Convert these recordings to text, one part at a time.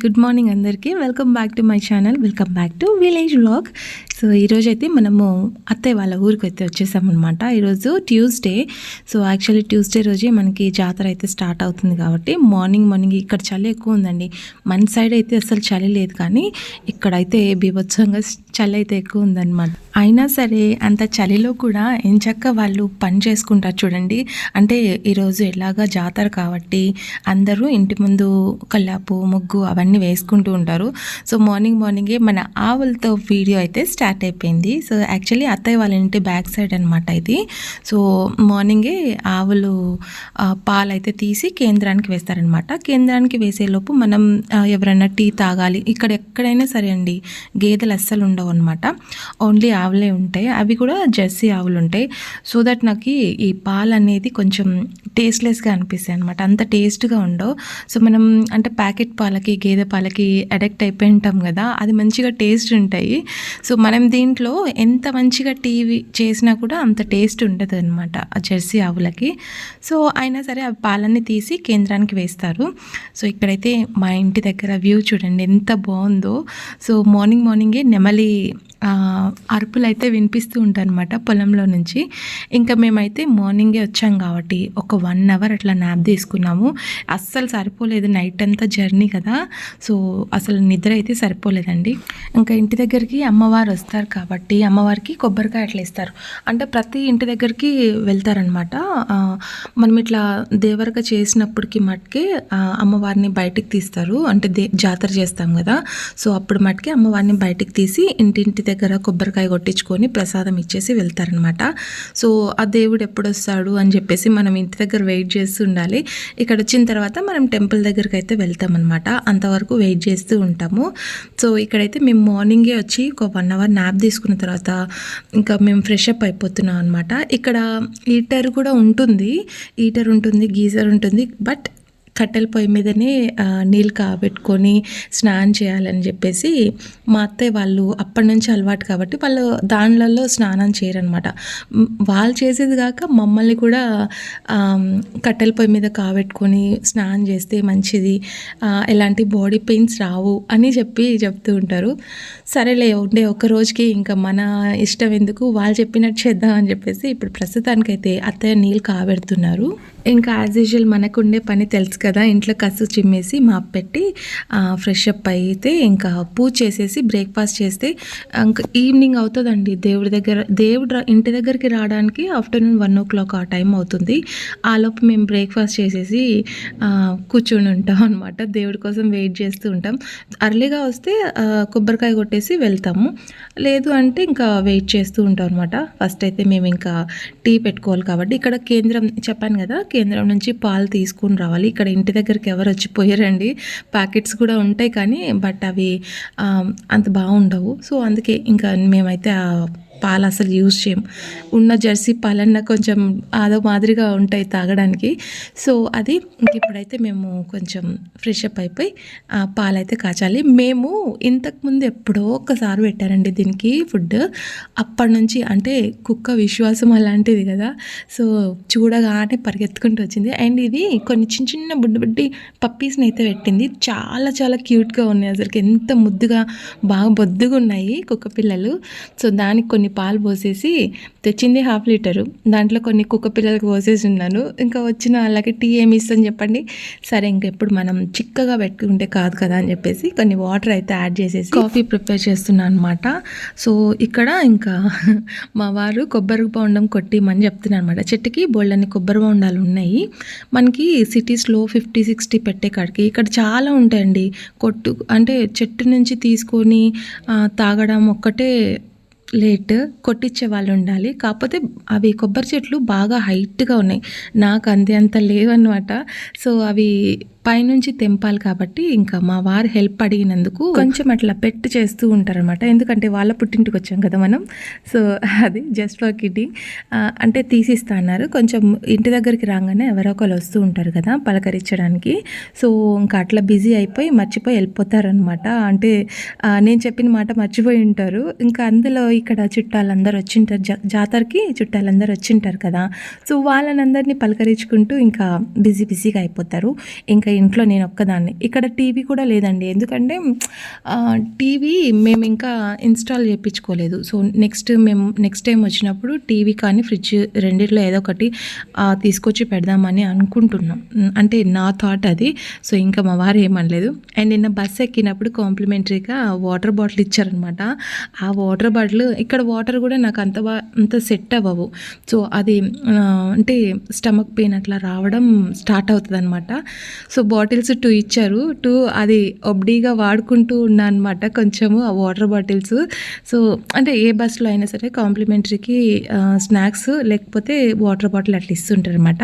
Good morning అందరికీ. Welcome back to my channel. Welcome back to village vlog. So ఈరోజు అయితే మనము అత్తయ్య వాళ్ళ ఊరికి అయితే వచ్చేసామన్నమాట. ఈరోజు ట్యూస్డే. సో యాక్చువల్లీ ట్యూస్డే రోజే మనకి జాతర అయితే స్టార్ట్ అవుతుంది కాబట్టి మార్నింగ్ ఇక్కడ చలి ఎక్కువ ఉందండి. మన సైడ్ అయితే అసలు చలి లేదు, కానీ ఇక్కడైతే బీభత్సంగా చలి అయితే ఎక్కువ ఉందన్నమాట. అయినా సరే అంత చలిలో కూడా ఎంచక్క వాళ్ళు పని చేసుకుంటారు చూడండి. అంటే ఈరోజు ఎలాగా జాతర కాబట్టి అందరూ ఇంటి ముందు కల్లాపు ముగ్గు అవన్నీ వేసుకుంటూ ఉంటారు. సో మార్నింగే మన ఆవులతో వీడియో అయితే స్టార్ట్ అయిపోయింది. సో యాక్చువల్లీ అత్తయ్య వాళ్ళ ఇంటి బ్యాక్ సైడ్ అనమాట ఇది. సో మార్నింగే ఆవులు పాలు అయితే తీసి కేంద్రానికి వేస్తారనమాట. కేంద్రానికి వేసేలోపు మనం ఎవరైనా టీ తాగాలి, ఇక్కడ ఎక్కడైనా సరే అండి గేదెలు అస్సలు ఉండవు అనమాట, ఓన్లీ ఆవులే ఉంటాయి. అవి కూడా జెర్సీ ఆవులు ఉంటాయి. సో దట్ నాకు ఈ పాలు అనేది కొంచెం టేస్ట్లెస్గా అనిపిస్తాయి అనమాట, అంత టేస్ట్గా ఉండవు. సో మనం అంటే ప్యాకెట్ పాలకి గేదె పాలకి అడిక్ట్ అయిపోయి ఉంటాం కదా, అది మంచిగా టేస్ట్ ఉంటాయి. సో మనం దీంట్లో ఎంత మంచిగా టీ చేసినా కూడా అంత టేస్ట్ ఉండదు అనమాట ఆ జెర్సీ ఆవులకి. సో అయినా సరే ఆ పాలన్నీ తీసి కేంద్రానికి వేస్తారు. సో ఇక్కడైతే మా ఇంటి దగ్గర వ్యూ చూడండి ఎంత బాగుందో. సో మార్నింగే నెమలి అరుపులు అయితే వినిపిస్తూ ఉంటాయి అనమాట పొలంలో నుంచి. ఇంకా మేమైతే మార్నింగే వచ్చాం కాబట్టి ఒక 1 అవర్ అట్లా న్యాప్ తీసుకున్నాము. అస్సలు సరిపోలేదు, నైట్ అంతా జర్నీ కదా, సో అసలు నిద్ర అయితే సరిపోలేదండి. ఇంకా ఇంటి దగ్గరికి అమ్మవారు వస్తారు కాబట్టి అమ్మవారికి కొబ్బరికాయ అట్లా ఇస్తారు. అంటే ప్రతి ఇంటి దగ్గరికి వెళ్తారనమాట. మనం ఇట్లా దేవరగా చేసినప్పటికి మట్టుకే అమ్మవారిని బయటికి తీస్తారు. అంటే జాతర చేస్తాం కదా, సో అప్పుడు మట్టుకే అమ్మవారిని బయటికి తీసి ఇంటింటి దగ్గర కొబ్బరికాయ కొట్టించుకొని ప్రసాదం ఇచ్చేసి వెళ్తారనమాట. సో ఆ దేవుడు ఎప్పుడు వస్తాడు అని చెప్పేసి మనం ఇంటి దగ్గర వెయిట్ చేస్తూ ఉండాలి. ఇక్కడ వచ్చిన తర్వాత మనం టెంపుల్ దగ్గరికి అయితే వెళ్తామన్నమాట, అంతవరకు వెయిట్ చేస్తూ ఉంటాము. సో ఇక్కడైతే మేము మార్నింగే వచ్చి ఒక 1 అవర్ న్యాప్ తీసుకున్న తర్వాత ఇంకా మేము ఫ్రెష్ అప్ అయిపోతున్నాం అనమాట. ఇక్కడ హీటర్ కూడా ఉంటుంది, గీజర్ ఉంటుంది, బట్ కట్టెల పొయ్యి మీదనే నీళ్ళు కాబెట్టుకొని స్నానం చేయాలని చెప్పేసి మా అత్తయ్య వాళ్ళు అప్పటి నుంచి అలవాటు కాబట్టి వాళ్ళు దానిలలో స్నానం చేయరనమాట. వాళ్ళు చేసేది కాక మమ్మల్ని కూడా కట్టెల పొయ్యి మీద కాబెట్టుకొని స్నానం చేస్తే మంచిది, ఎలాంటి బాడీ పెయిన్స్ రావు అని చెప్తూ ఉంటారు. సరేలే ఉండే ఒక రోజుకి ఇంకా మన ఇష్టం ఎందుకు, వాళ్ళు చెప్పినట్టు చేద్దాం అని చెప్పేసి ఇప్పుడు ప్రస్తుతానికైతే అత్తయ్య నీళ్ళు కాబెడుతున్నారు. ఇంకా యాజ్ యూజువల్ మనకుండే పని తెలుసు కదా, ఇంట్లో కసు చిమ్మేసి మాప్ పెట్టి ఫ్రెష్ అప్ అయితే ఇంకా పూజ చేసేసి బ్రేక్ఫాస్ట్ చేస్తే ఇంకా ఈవినింగ్ అవుతుందండి. దేవుడు ఇంటి దగ్గరికి రావడానికి ఆఫ్టర్నూన్ 1 o'clock ఆ టైం అవుతుంది. ఆలోపు మేము బ్రేక్ఫాస్ట్ చేసేసి కూర్చొని ఉంటాం అనమాట, దేవుడి కోసం వెయిట్ చేస్తూ ఉంటాం. అర్లీగా వస్తే కొబ్బరికాయ కొట్టేసి వెళ్తాము, లేదు అంటే ఇంకా వెయిట్ చేస్తూ ఉంటాం అనమాట. ఫస్ట్ అయితే మేము ఇంకా టీ పెట్టుకోవాలి కాబట్టి ఇక్కడ కేంద్రం చెప్పాను కదా, కేంద్రం నుంచి పాలు తీసుకుని రావాలి. ఇక్కడ ఇంటి దగ్గరికి ఎవరు వచ్చిపోయారండి, ప్యాకెట్స్ కూడా ఉంటాయి కానీ బట్ అవి అంత బాగుండవు. సో అందుకే ఇంకా మేమైతే పాలు అసలు యూజ్ చేయం. ఉన్న జెర్సీ పాలన్నా కొంచెం అదో మాదిరిగా ఉంటాయి తాగడానికి. సో అది ఇప్పుడైతే మేము కొంచెం ఫ్రెష్ అప్ అయిపోయి పాలైతే కాచాలి. మేము ఇంతకుముందు ఎప్పుడో ఒకసారి పెట్టారండి దీనికి ఫుడ్. అప్పటి నుంచి అంటే కుక్క విశ్వాసం అలాంటిది కదా, సో చూడగానే పరిగెత్తుకుంటూ వచ్చింది. అండ్ ఇది కొన్ని చిన్న బుడ్డి పప్పీస్ని అయితే పెట్టింది. చాలా క్యూట్గా ఉన్నాయి, అసలుకి ఎంత ముద్దుగా బాగా బొద్దుగా ఉన్నాయి కుక్క పిల్లలు. సో దానికి కొన్ని పాలు పోసేసి తెచ్చింది 1/2 లీటరు, దాంట్లో కొన్ని కుక్క పిల్లలకు పోసేసి ఉన్నాను. ఇంకా వచ్చిన వాళ్ళకి టీ ఏమి ఇస్తాను చెప్పండి. సరే ఇంకెప్పుడు మనం చిక్కగా పెట్టుకుంటే కాదు కదా అని చెప్పేసి కొన్ని వాటర్ అయితే యాడ్ చేసేసి కాఫీ ప్రిపేర్ చేస్తున్నాను అనమాట. సో ఇక్కడ ఇంకా మా వారు కొబ్బరి బొండం కొట్టిమని చెప్తున్నాను అనమాట. చెట్టుకి బోళ్ళని కొబ్బరి బొండాలు ఉన్నాయి మనకి సిటీస్లో 50-60 పెట్టే కాడికి. ఇక్కడ చాలా ఉంటాయండి, అంటే చెట్టు నుంచి తీసుకొని తాగడం ఒక్కటే లేట్, కొట్టించే వాళ్ళు ఉండాలి. కాకపోతే అవి కొబ్బరి చెట్లు బాగా హైట్గా ఉన్నాయి, నాకు అంత లేవన్నమాట. సో అవి పైనుంచి తెంపాలి కాబట్టి ఇంకా మా వారు హెల్ప్ అడిగినందుకు కొంచెం అట్లా పెట్టి చేస్తూ ఉంటారనమాట. ఎందుకంటే వాళ్ళ పుట్టింటికి వచ్చాం కదా మనం, సో అది జస్ట్ ఫర్ కిడ్డింగ్ అంటే తీసిస్తా అన్నారు. కొంచెం ఇంటి దగ్గరికి రాగానే ఎవరో ఒకరు వస్తూ ఉంటారు కదా పలకరించడానికి. సో ఇంకా అట్లా బిజీ అయిపోయి మర్చిపోయి వెళ్ళిపోతారనమాట. అంటే నేను చెప్పిన మాట మర్చిపోయి ఉంటారు. ఇంకా అందులో ఇక్కడ చుట్టాలందరూ వచ్చింటారు, జాతరకి చుట్టాలందరూ వచ్చింటారు కదా, సో వాళ్ళని అందరినీ పలకరించుకుంటూ ఇంకా బిజీగా అయిపోతారు. ఇంకా ఇంట్లో నేను ఒక్కదాన్ని. ఇక్కడ టీవీ కూడా లేదండి. ఎందుకంటే టీవీ మేము ఇంకా ఇన్స్టాల్ చేయించుకోలేదు. సో నెక్స్ట్ టైం వచ్చినప్పుడు టీవీ కానీ ఫ్రిడ్జ్ రెండిట్లో ఏదో ఒకటి తీసుకొచ్చి పెడదామని అనుకుంటున్నాం. అంటే నా థాట్ అది. సో ఇంకా మా వారు ఏమనలేదు. అండ్ నిన్న బస్ ఎక్కినప్పుడు కాంప్లిమెంటరీగా వాటర్ బాటిల్ ఇచ్చారనమాట. ఆ వాటర్ బాటిల్ ఇక్కడ వాటర్ కూడా నాకు అంత సెట్ అవ్వవు. సో అది అంటే స్టమక్ పెయిన్ అట్లా రావడం స్టార్ట్ అవుతుంది అనమాట. సో బాటిల్స్ 2 ఇచ్చారు. 2 అది ఒబ్డీగా వాడుకుంటూ ఉన్నా అనమాట కొంచెము ఆ వాటర్ బాటిల్స్. సో అంటే ఏ బస్సులో అయినా సరే కాంప్లిమెంటరీకి స్నాక్స్ లేకపోతే వాటర్ బాటిల్ అట్లా ఇస్తుంటారు అనమాట.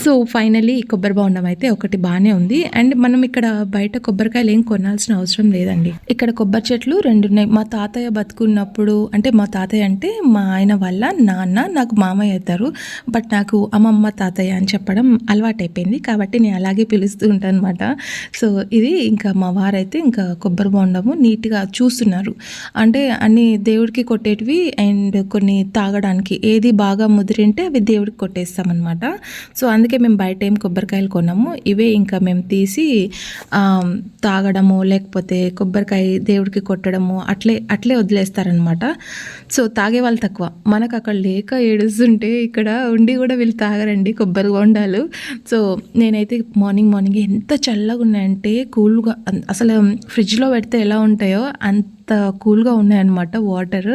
సో ఫైనల్లీ కొబ్బరి బోండం అయితే ఒకటి బాగానే ఉంది. అండ్ మనం ఇక్కడ బయట కొబ్బరికాయలు ఏం కొనాల్సిన అవసరం లేదండి. ఇక్కడ కొబ్బరి చెట్లు 2 ఉన్నాయి. మా తాతయ్య బతుకున్నప్పుడు, అంటే మా తాతయ్య అంటే మా ఆయన వాళ్ళ నాన్న, నాకు మామయ్య అవుతారు. బట్ నాకు అమ్మమ్మ తాతయ్య అని చెప్పడం అలవాటైపోయింది కాబట్టి నేను అలాగే పిలుస్తూ ఉంటాను అనమాట. సో ఇది ఇంకా మా వారైతే ఇంకా కొబ్బరి బోండము నీట్గా చూస్తున్నారు. అంటే అన్ని దేవుడికి కొట్టేటివి అండ్ కొన్ని తాగడానికి ఏది బాగా ముదిరింటే అవి దేవుడికి కొట్టేస్తామన్నమాట. సో అందుకే మేము బయట ఏం కొబ్బరికాయలు కొన్నాము. ఇవే ఇంకా మేము తీసి తాగడము లేకపోతే కొబ్బరికాయ దేవుడికి కొట్టడము అట్లే వదిలేస్తారనమాట. సో తాగే వాళ్ళు తక్కువ. మనకు అక్కడ లేక ఏడుస్తుంటే ఇక్కడ ఉండి కూడా వీళ్ళు తాగరండి కొబ్బరి బోండాలు. సో నేనైతే మార్నింగ్ ఎంత చల్లగా ఉన్నాయంటే కూల్గా, అసలు ఫ్రిడ్జ్లో పెడితే ఎలా ఉంటాయో అంత కూల్గా ఉన్నాయన్నమాట వాటర్.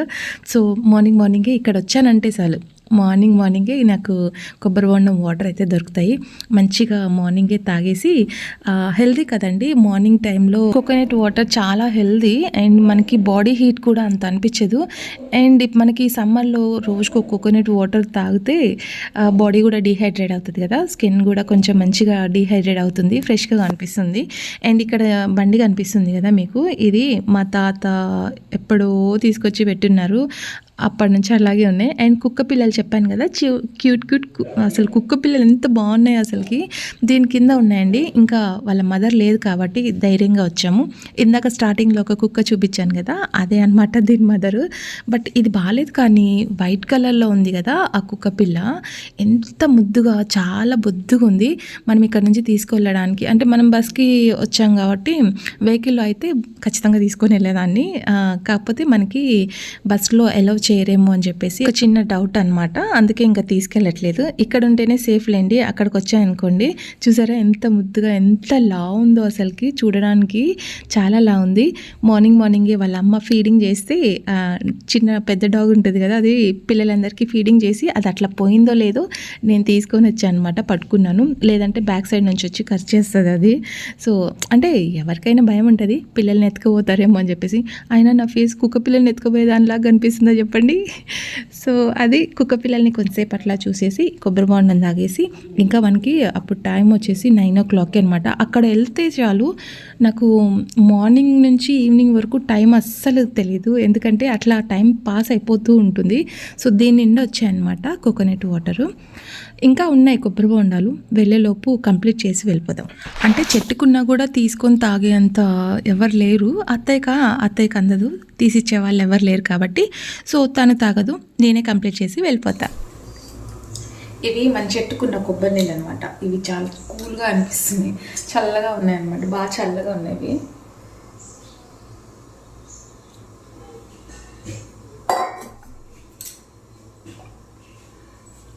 సో మార్నింగే ఇక్కడ వచ్చానంటే చాలు మార్నింగే నాకు కొబ్బరి బోండం వాటర్ అయితే దొరుకుతాయి. మంచిగా మార్నింగే తాగేసి హెల్దీ కదండి మార్నింగ్ టైంలో కోకోనట్ వాటర్ చాలా హెల్దీ. అండ్ మనకి బాడీ హీట్ కూడా అంత అనిపించదు. అండ్ మనకి సమ్మర్లో రోజుకు కోకోనట్ వాటర్ తాగితే బాడీ కూడా డీహైడ్రేట్ అవుతుంది కదా, స్కిన్ కూడా కొంచెం మంచిగా డీహైడ్రేట్ అవుతుంది, ఫ్రెష్గా అనిపిస్తుంది. అండ్ ఇక్కడ బండి కనిపిస్తుంది కదా మీకు, ఇది మా తాత ఎప్పుడో తీసుకొచ్చి పెట్టున్నారు. అప్పటి నుంచి అలాగే ఉన్నాయి. అండ్ కుక్క పిల్లలు చెప్పాను కదా, క్యూట్ అసలు కుక్క పిల్లలు ఎంత బాగున్నాయి అసలుకి. దీని కింద ఉన్నాయండి. ఇంకా వాళ్ళ మదర్ లేదు కాబట్టి ధైర్యంగా వచ్చాము. ఇందాక స్టార్టింగ్లో ఒక కుక్క చూపించాను కదా, అదే అనమాట దీని మదరు. బట్ ఇది బాగాలేదు కానీ వైట్ కలర్లో ఉంది కదా ఆ కుక్క పిల్ల, ఎంత ముద్దుగా, చాలా బొద్దుగా ఉంది. మనం ఇక్కడ నుంచి తీసుకెళ్ళడానికి, అంటే మనం బస్కి వచ్చాం కాబట్టి వెహికల్లో అయితే ఖచ్చితంగా తీసుకొని వెళ్ళేదాన్ని. కాకపోతే మనకి బస్లో అలౌ చేయరేమో అని చెప్పేసి ఒక చిన్న డౌట్ అనమాట. అందుకే ఇంకా తీసుకెళ్ళట్లేదు. ఇక్కడ ఉంటేనే సేఫ్ లేండి. అక్కడికి వచ్చాయనుకోండి, చూసారా ఎంత ముద్దుగా, ఎంత లా ఉందో అసలుకి, చూడడానికి చాలా లా ఉంది. మార్నింగే వాళ్ళ అమ్మ ఫీడింగ్ చేస్తే చిన్న పెద్ద డాగ్ ఉంటుంది కదా, అది పిల్లలందరికీ ఫీడింగ్ చేసి అది అట్లా పోయిందో లేదో నేను తీసుకొని వచ్చాను అనమాట, పట్టుకున్నాను. లేదంటే బ్యాక్ సైడ్ నుంచి వచ్చి ఖర్చు చేస్తుంది అది. సో అంటే ఎవరికైనా భయం ఉంటుంది పిల్లల్ని ఎత్తుకుపోతారేమో అని చెప్పేసి. అయినా నా ఫేస్ కుక్క పిల్లల్ని ఎత్తుకుపోయే దానిలాగా కనిపిస్తుందో చెప్పండి. సో అది కుక్క పిల్లల్ని కొంతసేపు అట్లా చూసేసి కొబ్బరి బోండం తాగేసి, ఇంకా మనకి అప్పుడు టైం వచ్చేసి 9 o'clock అనమాట. అక్కడ వెళ్తే చాలు నాకు మార్నింగ్ నుంచి ఈవినింగ్ వరకు టైం అస్సలు తెలీదు, ఎందుకంటే అట్లా టైం పాస్ అయిపోతూ ఉంటుంది. సో దీని నిండా వచ్చాయన్నమాట కోకోనట్ వాటరు. ఇంకా ఉన్నాయి కొబ్బరి బోండాలు, వెళ్ళేలోపు కంప్లీట్ చేసి వెళ్ళిపోదాం. అంటే చెట్టుకున్నా కూడా తీసుకొని తాగేంత ఎవరు లేరు. అత్తయ్యకి అందదు, తీసిచ్చే వాళ్ళు ఎవరు లేరు కాబట్టి సో తను తాగదు, నేనే కంప్లీట్ చేసి వెళ్ళిపోతా. ఇవి మన చెట్టుకున్న కొబ్బరి నీళ్ళు అనమాట. ఇవి చాలా కూల్గా అనిపిస్తుంది, చల్లగా ఉన్నాయన్నమాట, బాగా చల్లగా ఉన్నాయి.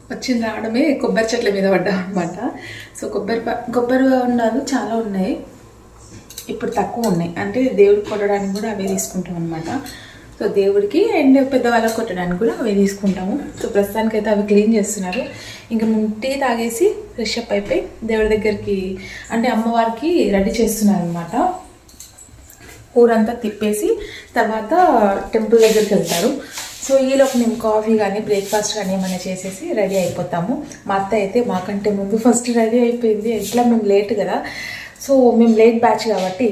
వచ్చింది రావడమే కొబ్బరి చెట్ల మీద పడ్డా అనమాట. సో కొబ్బరి బోండాలు చాలా ఉన్నాయి, ఇప్పుడు తక్కువ ఉన్నాయి. అంటే దేవుడికి కొట్టడానికి కూడా అవే తీసుకుంటాం అనమాట. సో దేవుడికి అండ్ పెద్దవాళ్ళకి కొట్టడానికి కూడా అవే తీసుకుంటాము. సో ప్రస్తుతానికైతే అవి క్లీన్ చేస్తున్నారు. ఇంకా మేము టీ తాగేసి ఫ్రెష్ అప్ అయిపోయి దేవుడి దగ్గరికి, అంటే అమ్మవారికి రెడీ చేస్తున్నారు అనమాట. ఊరంతా తిప్పేసి తర్వాత టెంపుల్ దగ్గరికి వెళ్తారు. సో ఈలోపు మేము కాఫీ కానీ బ్రేక్ఫాస్ట్ కానీ ఏమైనా చేసేసి రెడీ అయిపోతాము. మా అత్త అయితే మాకంటే ముందు ఫస్ట్ రెడీ అయిపోయింది. ఎట్లా మేము లేట్ కదా, సో మేము లేట్ బ్యాచ్ కాబట్టి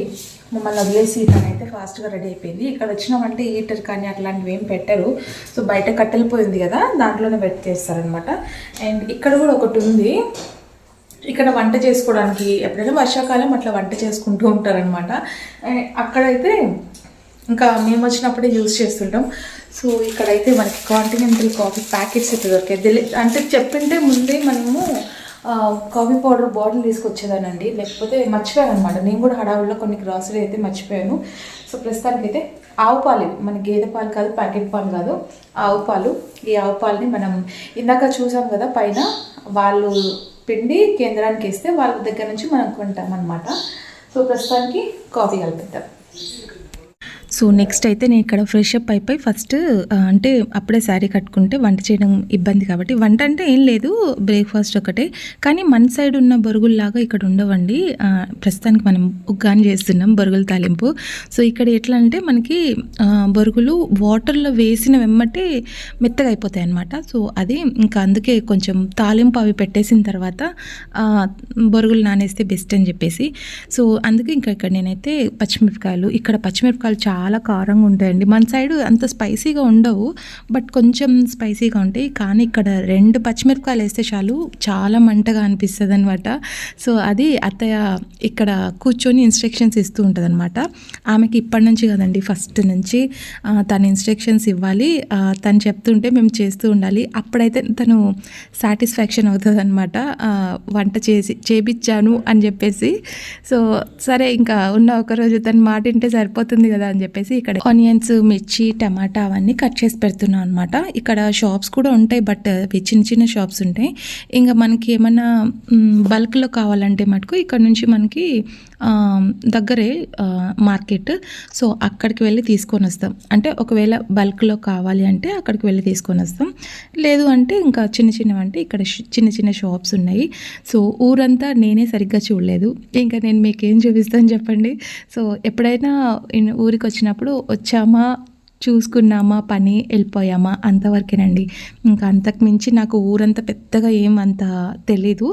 మమ్మల్ని వదిలేసి తనైతే ఫాస్ట్గా రెడీ అయిపోయింది. ఇక్కడ వచ్చినామంటే హీటర్ కానీ అట్లాంటివి ఏం పెట్టరు. సో బయట కట్టెలు పోయింది కదా, దాంట్లోనే పెట్టేస్తారనమాట. అండ్ ఇక్కడ కూడా ఒకటి ఉంది, ఇక్కడ వంట చేసుకోవడానికి ఎప్పుడైనా వర్షాకాలం అట్లా వంట చేసుకుంటూ ఉంటారనమాట. అక్కడైతే ఇంకా మేము వచ్చినప్పుడే యూజ్ చేస్తుంటాం. సో ఇక్కడైతే మనకి కాంటినెంటల్ కాఫీ ప్యాకెట్స్ అయితే దొరికాయి. అంటే చెప్పింటే ముందే మనము కాఫీ పౌడర్ బాటిల్ తీసుకొచ్చేదానండి, లేకపోతే మర్చిపోయాను అనమాట. నేను కూడా హడావుల్లో కొన్ని గ్రాసరీ అయితే మర్చిపోయాను. సో ప్రస్తుతానికి అయితే ఆవు పాలు, మన గేదె పాలు కాదు, ప్యాకెట్ పాలు కాదు, ఆవు పాలు. ఈ ఆవు పాలని మనం ఇందాక చూసాం కదా పైన, వాళ్ళు పిండి కేంద్రానికి వేస్తే వాళ్ళ దగ్గర నుంచి మనం కొంటాం అనమాట. సో ప్రస్తుతానికి కాఫీ కలిపిద్దాం. సో నెక్స్ట్ అయితే నేను ఇక్కడ ఫ్రెష్ అప్ అయిపోయి ఫస్ట్ అంటే అప్పుడే శారీ కట్టుకుంటే వంట చేయడం ఇబ్బంది కాబట్టి, వంట అంటే ఏం లేదు, బ్రేక్ఫాస్ట్ ఒకటే. కానీ మన సైడ్ ఉన్న బొరుగుల్లాగా ఇక్కడ ఉండవండి. ప్రస్తుతానికి మనం ఉగ్గాని చేస్తున్నాం, బొరుగుల తాలింపు. సో ఇక్కడ ఎట్లా అంటే మనకి బొరుగులు వాటర్లో వేసిన వెమ్మటే మెత్తగా అయిపోతాయి అన్నమాట. సో అది ఇంకా అందుకే కొంచెం తాలింపు అవి పెట్టేసిన తర్వాత బొరుగులు నానేస్తే బెస్ట్ అని చెప్పేసి, సో అందుకే ఇంకా ఇక్కడ నేనైతే పచ్చిమిరపకాయలు, ఇక్కడ పచ్చిమిరపకాయలు చాలా కారంగా ఉంటాయండి. మన సైడు అంత స్పైసీగా ఉండవు, బట్ కొంచెం స్పైసీగా ఉంటాయి. కానీ ఇక్కడ 2 పచ్చిమిరపకాయలు వేస్తే చాలు, చాలా మంటగా అనిపిస్తుంది అనమాట. సో అది అత్తయ్య ఇక్కడ కూర్చొని ఇన్స్ట్రక్షన్స్ ఇస్తూ ఉంటుంది అనమాట. ఆమెకి ఇప్పటి నుంచి కదండి, ఫస్ట్ నుంచి తను ఇన్స్ట్రక్షన్స్ ఇవ్వాలి, తను చెప్తుంటే మేము చేస్తూ ఉండాలి. అప్పుడైతే తను సాటిస్ఫాక్షన్ అవుతుంది అనమాట, వంట చేపించాను అని చెప్పేసి. సో సరే ఇంకా ఉన్న ఒకరోజు తను మాట వింటే సరిపోతుంది కదా అని చెప్పేసి ఇక్కడ ఆనియన్స్, మిర్చి, టమాటా అవన్నీ కట్ చేసి పెడుతున్నాం అనమాట. ఇక్కడ షాప్స్ కూడా ఉంటాయి, బట్ అవి చిన్న చిన్న షాప్స్ ఉంటాయి. ఇంకా మనకి ఏమన్నా బల్క్లో కావాలంటే మటుకు ఇక్కడ నుంచి మనకి దగ్గరే మార్కెట్. సో అక్కడికి వెళ్ళి తీసుకొని వస్తాం. అంటే ఒకవేళ బల్క్లో కావాలి అంటే అక్కడికి వెళ్ళి తీసుకొని వస్తాం. లేదు అంటే ఇంకా చిన్న చిన్నవంటే ఇక్కడ చిన్న చిన్న షాప్స్ ఉన్నాయి. సో ఊరంతా నేనే సరిగ్గా చూడలేదు, ఇంకా నేను మీకేం చూపిస్తాను చెప్పండి. సో ఎప్పుడైనా ఊరికి వచ్చినప్పుడు వచ్చామా, చూసుకున్నామా, పని వెళ్ళిపోయామా, అంతవరకేనండి. ఇంకా అంతకు మించి నాకు ఊరంతా పెద్దగా ఏమంత తెలీదు.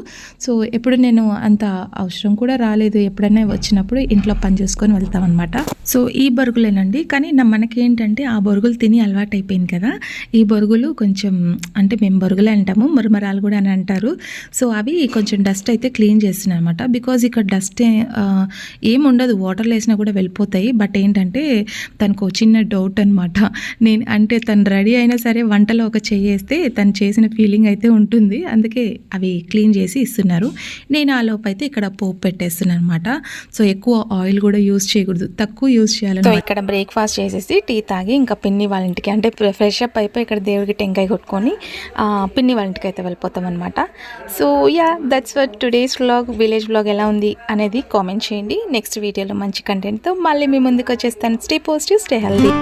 సో ఎప్పుడు నేను అంత అవసరం కూడా రాలేదు. ఎప్పుడైనా వచ్చినప్పుడు ఇంట్లో పని చేసుకొని వెళ్తామన్నమాట. సో ఈ బొరుగులేనండి, కానీ మనకేంటంటే ఆ బొరుగులు తిని అలవాటు అయిపోయింది కదా. ఈ బొరుగులు కొంచెం అంటే మేము బొరుగులే అంటాము, మరమరాలు కూడా అని అంటారు. సో అవి కొంచెం డస్ట్ అయితే క్లీన్ చేస్తున్నాయి అనమాట. బికాజ్ ఇక్కడ డస్ట్ ఏం ఉండదు, వాటర్లో వేసినా కూడా వెళ్ళిపోతాయి. బట్ ఏంటంటే తనకు చిన్న డౌట్ అనమాట. నేను అంటే తను రెడీ అయినా సరే వంటలో ఒక చేస్తే తను చేసిన ఫీలింగ్ అయితే ఉంటుంది. అందుకే అవి క్లీన్ చేసి ఇస్తున్నారు. నేను ఆ లోపు అయితే ఇక్కడ పోపు పెట్టేస్తున్నాను అనమాట. సో ఎక్కువ ఆయిల్ కూడా యూజ్ చేయకూడదు, తక్కువ యూజ్ చేయాలి. సో ఇక్కడ బ్రేక్ఫాస్ట్ చేసేసి టీ తాగి ఇంకా పిన్ని వాళ్ళ ఇంటికి, అంటే ఫ్రెష్ అప్ అయిపోయి ఇక్కడ దేవుడికి టెంకాయ కొట్టుకొని పిన్ని వాళ్ళ ఇంటికి అయితే వెళ్ళిపోతాం అనమాట. So yeah, that's for today's vlog. Village vlog ఎలా ఉంది అనేది కామెంట్ చేయండి. నెక్స్ట్ వీడియోలో మంచి కంటెంట్తో మళ్ళీ మీ ముందుకు వచ్చేస్తాను. Stay positive, stay healthy.